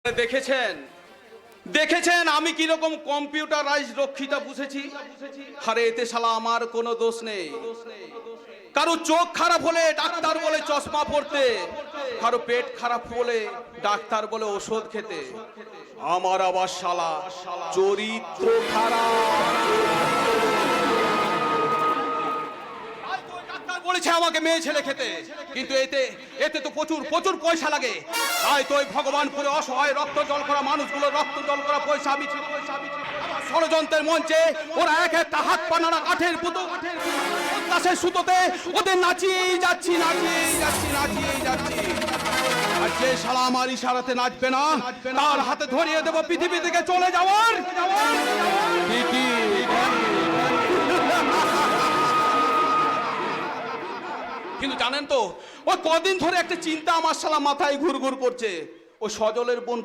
দেখেছেন দেখেছেন আমি কি রকম কম্পিউটারাইজ রক্ষিতা বুঝেছি। আরে এতে শালা আমার কোনো দোষ নেই। কারো চোখ খারাপ হলে ডাক্তার বলে চশমা পরতে, কারো পেট খারাপ হলে ডাক্তার বলে ওষুধ খেতে। আমার আবার শালা চরিত্র খারাপ। বলেছে আমাকে মেয়ে ছেলে খেতে, কিন্তু এতে এতে তো প্রচুর প্রচুর পয়সা লাগে। তাই তো ওই ভগবানপুরে অসহায় রক্ত জল করা মানুষগুলো রক্ত জল করা পয়সা আমি ষড়যন্ত্রের মঞ্চে ওরা এক একটা হাত পানারা কাঠের পুতো কাছের সুতোতে ওদের নাচিয়েই যাচ্ছি নাচিয়েই যাচ্ছি নাচিয়েই যাচ্ছি। আর যে শালা আমার ইশারাতে নাচবে না তার হাতে ধরিয়ে দেবো পৃথিবী থেকে চলে যাওয়ার। কিন্তু জানেন তো ওই কদিন ধরে একটা চিন্তা আমার শালা মাথায় ঘুরঘুর করছে। ওই সজলের বোন